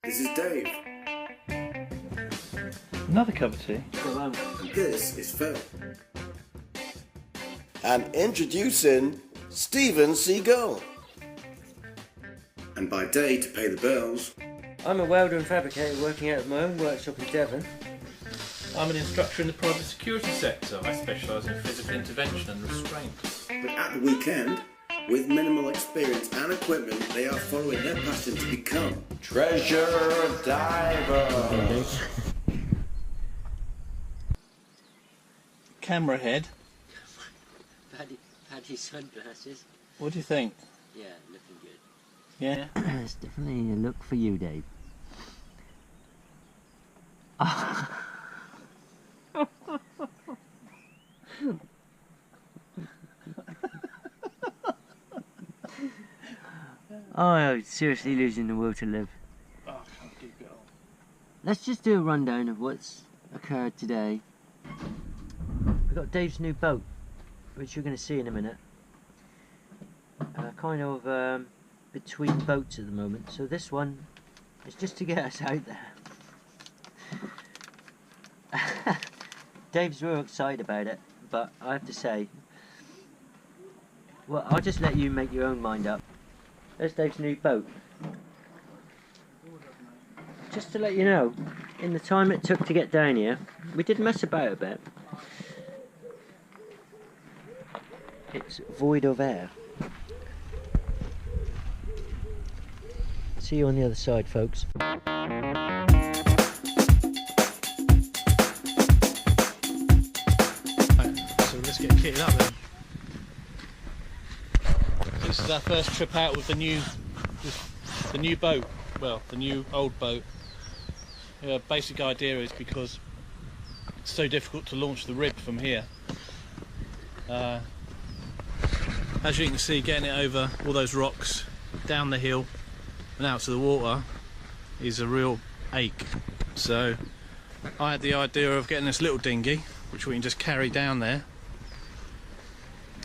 This is Dave. Another cup of tea. And this is Phil. And introducing Stephen Seagull. And by day to pay the bills. I'm a welder and fabricator working out of my own workshop in Devon. I'm an instructor in the private security sector. I specialise in physical intervention and restraint. But at the weekend, with minimal experience and equipment, they are following their passion to become Treasure Divers. Camera head. Paddy sunglasses. What do you think? Yeah, looking good. Yeah? It's definitely a look for you, Dave. Oh, I'm seriously losing the will to live. Oh, I can't keep it on. Let's just do a rundown of what's occurred today. We've got Dave's new boat, which you're going to see in a minute. Kind of between boats at the moment. So this one is just to get us out there. Dave's real excited about it, but I have to say, well, I'll just let you make your own mind up. There's Dave's new boat. Just to let you know, in the time it took to get down here, we did mess about a bit. It's void of air. See you on the other side, folks. So let's get kitted up then. This is our first trip out with the new boat. Well, the new old boat. Basic idea is because it's so difficult to launch the rib from here. As you can see, getting it over all those rocks, down the hill and out to the water is a real ache. So I had the idea of getting this little dinghy, which we can just carry down there,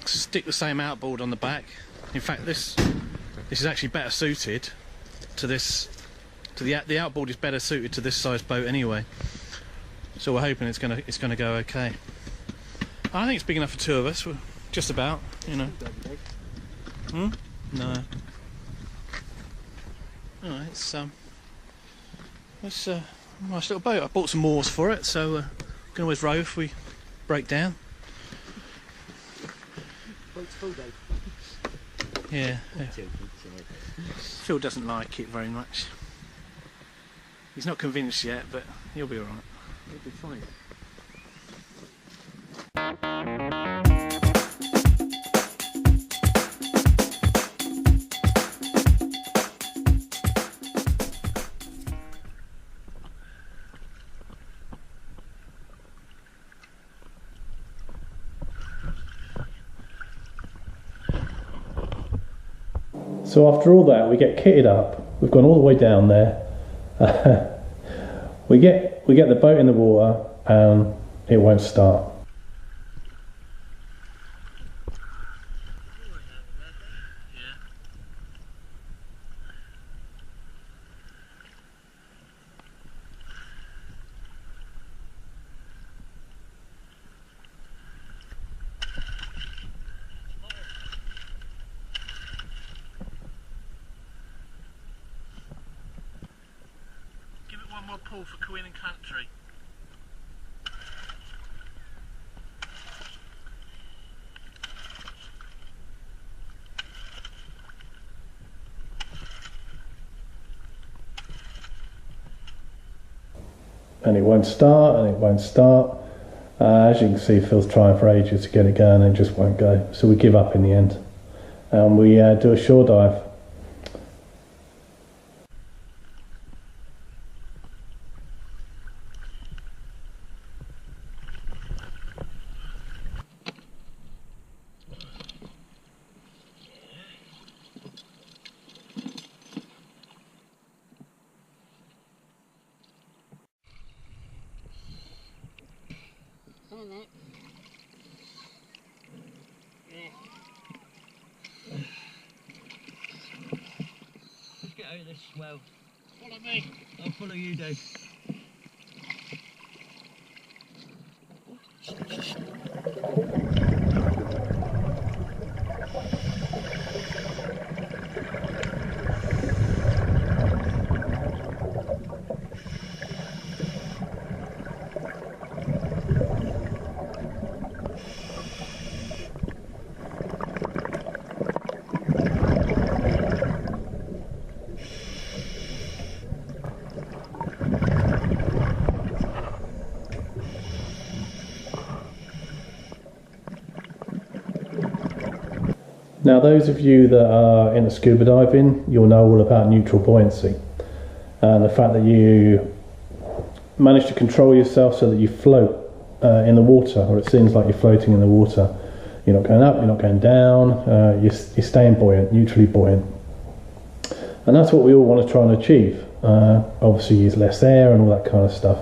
stick the same outboard on the back. In fact, this is actually better suited to this. The outboard is better suited to this size boat anyway. So we're hoping it's gonna go okay. I think it's big enough for two of us. We're just about, you know. No. Alright, it's a nice little boat. I bought some oars for it, so we can always row if we break down. Boat's full, Dave. Yeah. Phil doesn't like it very much. He's not convinced yet, but he'll be alright. It'll be fine. So after all that, we get kitted up. We've gone all the way down there. we get the boat in the water, and it won't start. Give it one more pull for Queen and Country. And it won't start, and it won't start. As you can see, Phil's trying for ages to get it going, and it just won't go. So we give up in the end, and we do a shore dive. Let's get out of this swell. Follow me. I'll follow you, Dave. Now, those of you that are into scuba diving, you'll know all about neutral buoyancy and the fact that you manage to control yourself so that you float in the water, or it seems like you're floating in the water. You're not going up, you're not going down, you're staying buoyant, neutrally buoyant. And that's what we all want to try and achieve. Obviously use less air and all that kind of stuff.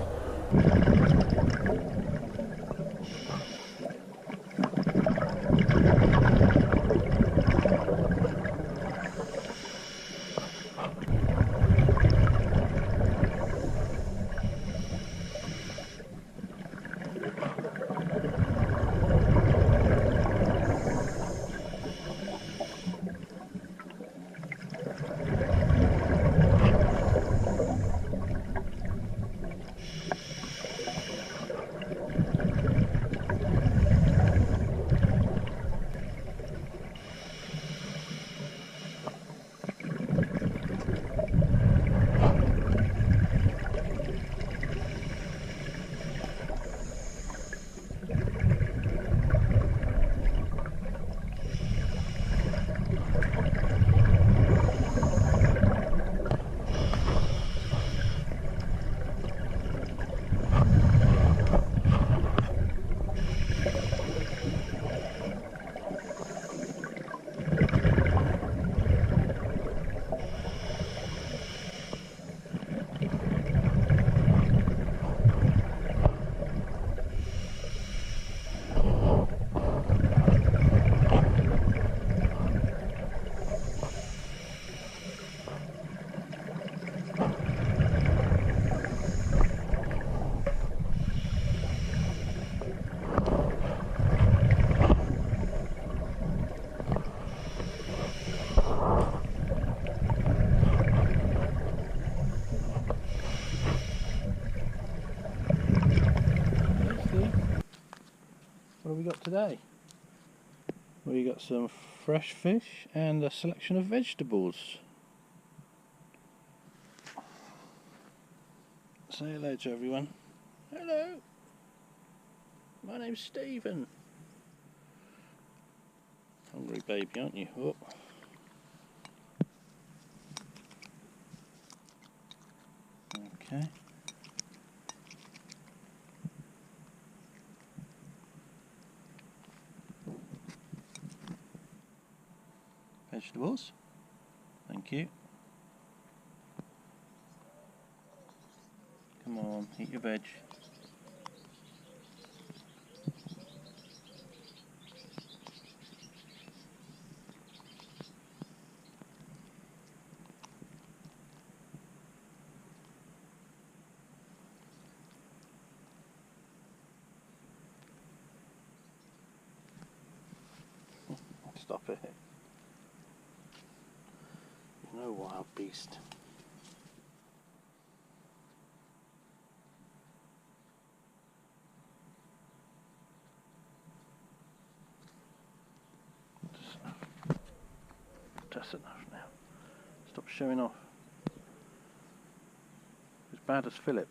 What have we got today? We got some fresh fish and a selection of vegetables. Say hello to everyone. Hello. My name's Stephen. Hungry baby, aren't you? Oh. Okay. Vegetables. Thank you. Come on, eat your veg. Stop it. No wild beast. That's enough now. Stop showing off. As bad as Philip.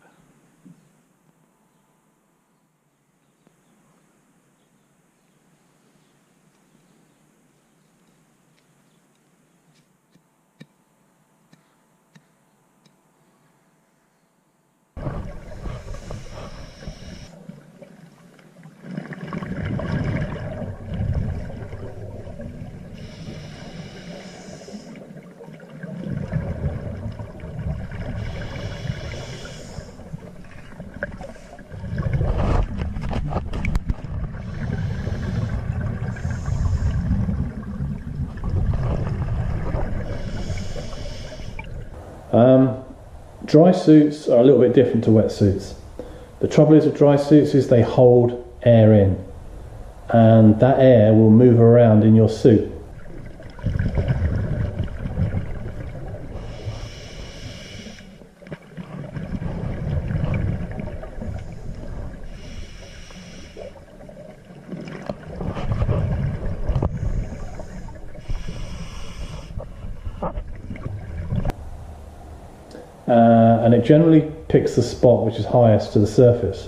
Dry suits are a little bit different to wetsuits. The trouble is with dry suits is they hold air in, and that air will move around in your suit. And it generally picks the spot which is highest to the surface.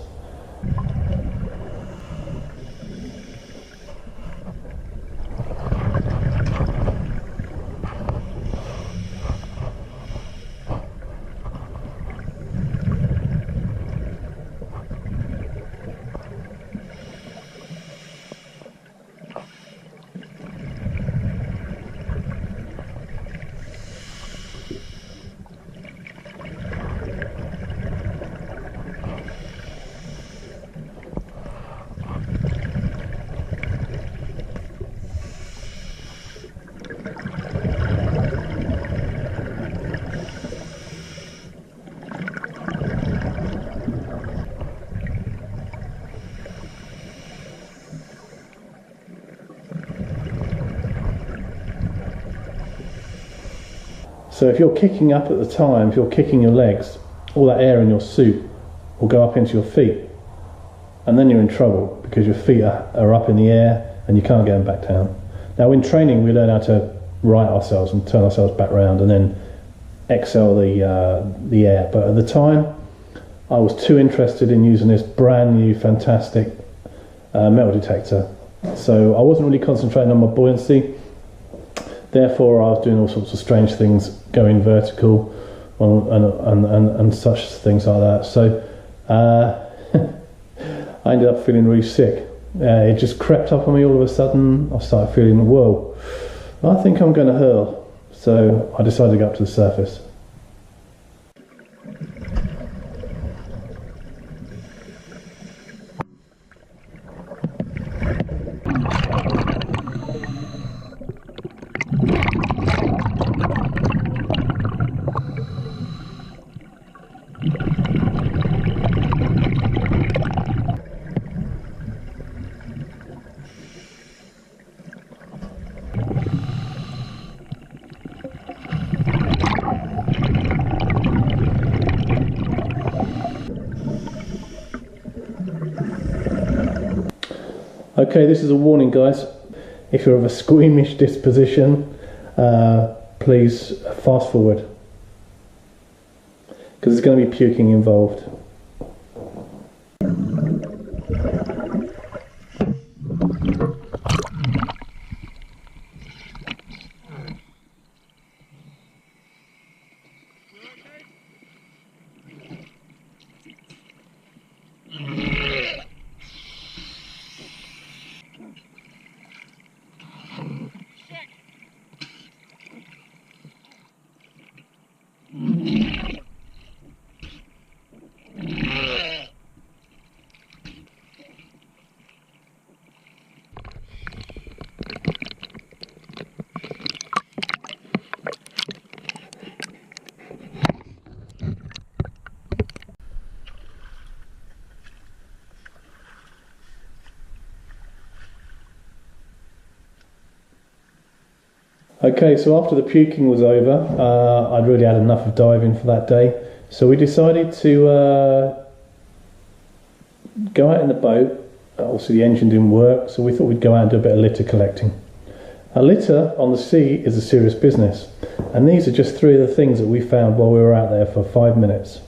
So if you're kicking up at the time, if you're kicking your legs, all that air in your suit will go up into your feet, and then you're in trouble because your feet are up in the air and you can't get them back down. Now in training we learn how to right ourselves and turn ourselves back round and then exhale the air, but at the time I was too interested in using this brand new fantastic metal detector, so I wasn't really concentrating on my buoyancy. Therefore, I was doing all sorts of strange things, going vertical and such things like that. So I ended up feeling really sick. It just crept up on me all of a sudden. I started feeling, whoa, I think I'm going to hurl. So I decided to go up to the surface. Okay, this is a warning, guys. If you're of a squeamish disposition, please fast forward, because there's going to be puking involved. Okay, so after the puking was over, I'd really had enough of diving for that day, so we decided to go out in the boat. Obviously the engine didn't work, so we thought we'd go out and do a bit of litter collecting. A litter on the sea is a serious business, and these are just three of the things that we found while we were out there for 5 minutes.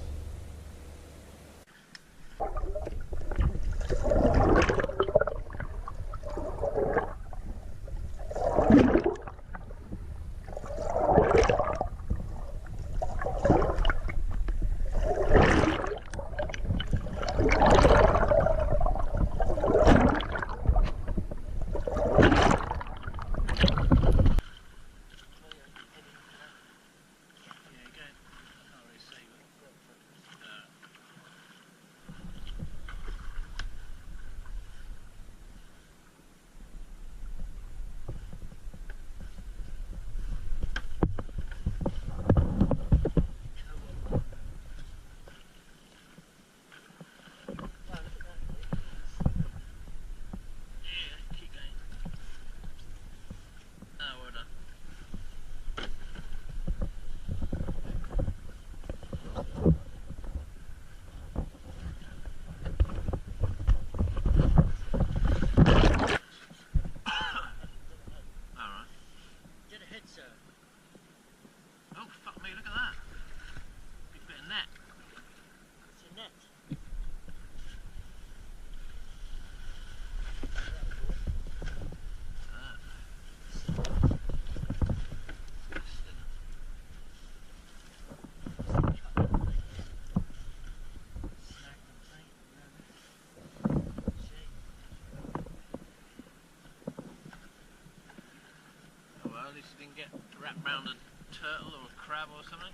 wrapped around a turtle or a crab or something.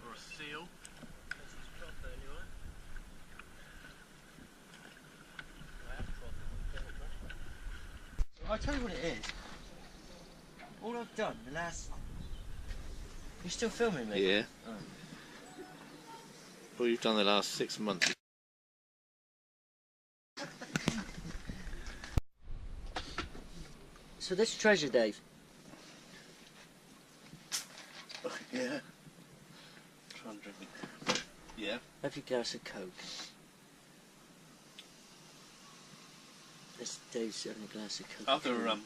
Or a seal. There's his drop there anyway. I'll tell you what it is. All I've done the last... You're still filming me? Yeah. Oh. What you've done the last 6 months. So this treasure, Dave. Yeah. Try and drink it. Yeah. Have your glass of Coke. This Dave's having a glass of Coke.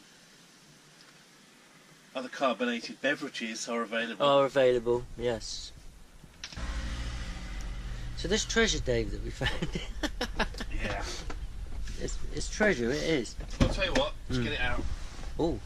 Other carbonated beverages are available. Are available, yes. So this treasure, Dave, that we found. Yeah. It's treasure, it is. I'll tell you what, let's get it out. Oh.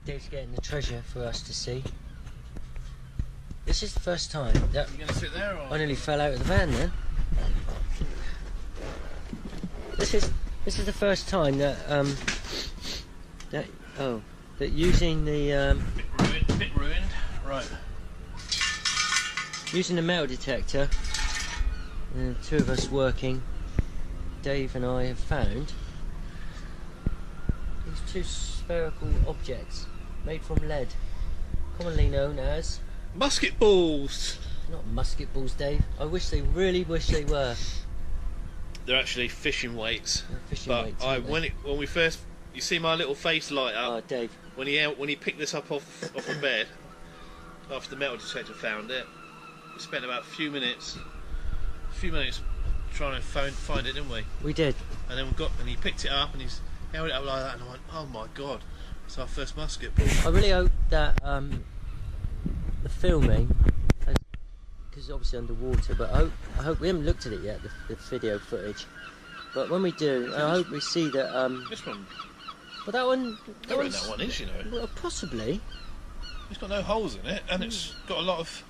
Dave's getting the treasure for us to see. This is the first time that You going to sit there or? I nearly fell out of the van then. This is the first time that that using the Bit ruined. Right. using the metal detector, two of us working, Dave and I have found these two spherical objects made from lead, commonly known as Musket balls! not musket balls, Dave. I really wish they were. They're actually fishing weights. They're fishing But weights, aren't they? when we first, you see my little face light up. Oh, Dave. When he picked this up off the bed after the metal detector found it, we spent about a few minutes trying to find it, didn't we? We did. And then he picked it up and he's held it up like that, and I went, oh my god, it's our first musket ball. I really hope that the filming, because it's obviously underwater, but I hope we haven't looked at it yet, the video footage. But when we do, I hope we see that. This one, But that one. I reckon that one is, you know. Well, possibly. It's got no holes in it, and it's got a lot of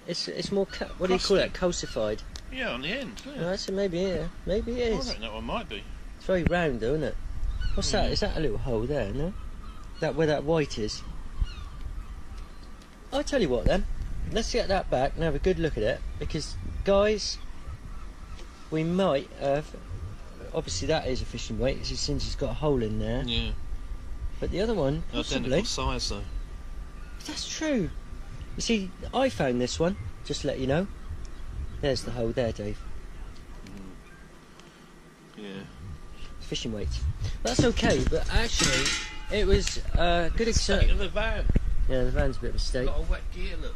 It's more. What do you call it? Calcified. on the end. Yeah. No, so maybe it I is. reckon that one might be. It's very round, though, isn't it? What's that? Is that a little hole there? No. That where that white is. I'll tell you what then. Let's get that back and have a good look at it, because guys, we might have. Obviously, that is a fishing weight, since it's got a hole in there. Yeah. But the other one, possibly. Identical size though. That's true. You see, I found this one. Just to let you know. There's the hole there, Dave. Yeah. Fishing weights. That's okay, but actually, it was a good State of the van. Yeah, the van's a bit of a mistake. Got a wet gear, look.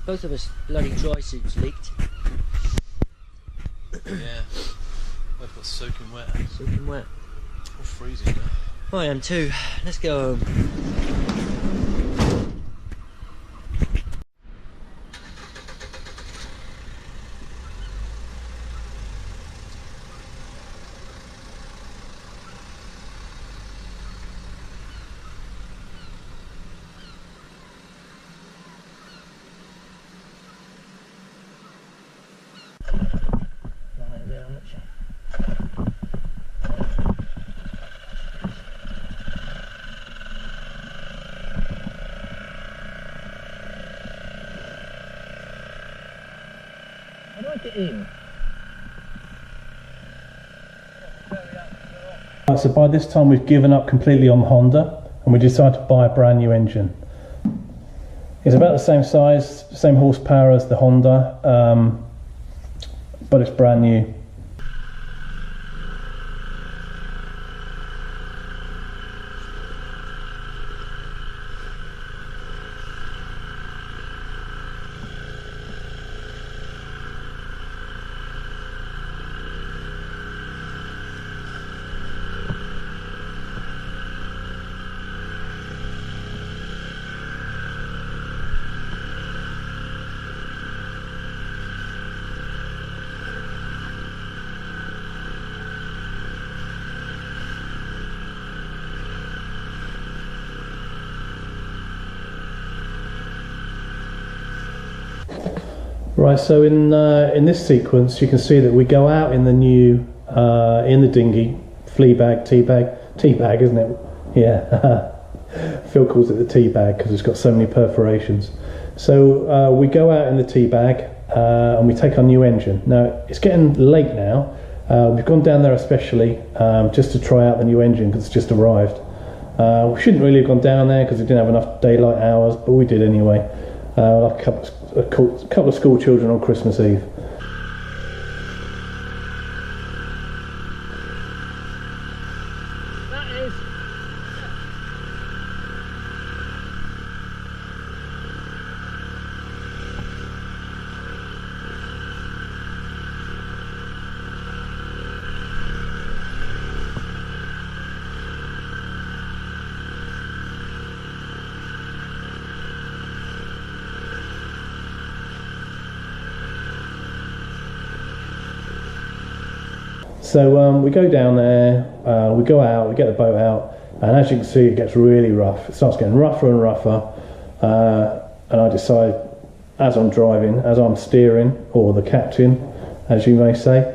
Both of us bloody dry suits leaked. Yeah. Both got soaking wet. Soaking wet. All freezing now. I am too. Let's go home. So by this time we've given up completely on Honda and we decided to buy a brand new engine. It's about the same size, same horsepower as the Honda, but it's brand new. Right, so in this sequence you can see that we go out in the new, in the dinghy, flea bag, tea bag, isn't it? Yeah, Phil calls it the tea bag because it's got so many perforations. So we go out in the tea bag and we take our new engine. Now it's getting late now. We've gone down there especially just to try out the new engine because it's just arrived. We shouldn't really have gone down there because we didn't have enough daylight hours, but we did anyway. Like a couple of school children on Christmas Eve. So we go down there, we go out, we get the boat out, and as you can see it gets really rough. It starts getting rougher and rougher, and I decide, as I'm driving, as I'm steering, or the captain, as you may say,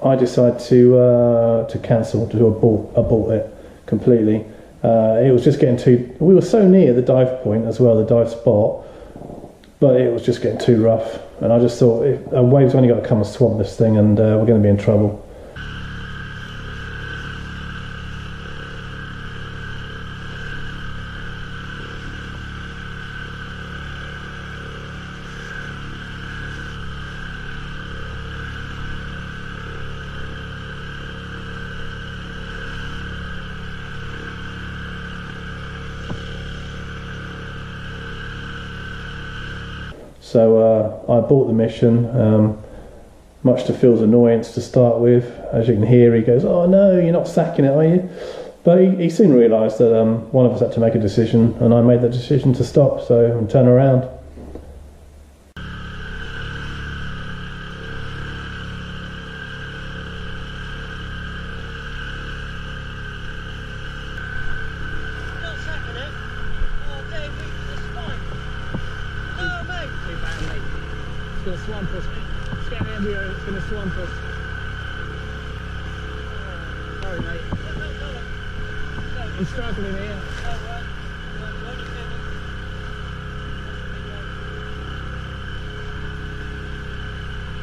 I decide to cancel, to abort it completely. It was just getting too, we were so near the dive point as well, the dive spot, but it was just getting too rough. And I just thought, a wave's only got to come and swamp this thing, and we're going to be in trouble. So I bought the mission, much to Phil's annoyance to start with. As you can hear, he goes, "Oh no, you're not sacking it, are you?" But he soon realised that one of us had to make a decision, and I made the decision to stop, and turn around. It's going to swamp us. It's getting heavier, it's going to swamp us. Sorry, mate. I'm struggling here.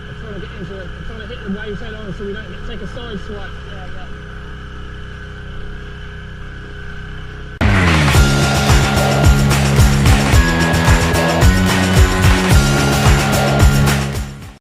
I'm trying to get into it. I'm trying to hit the waves head on so we don't take a side swipe.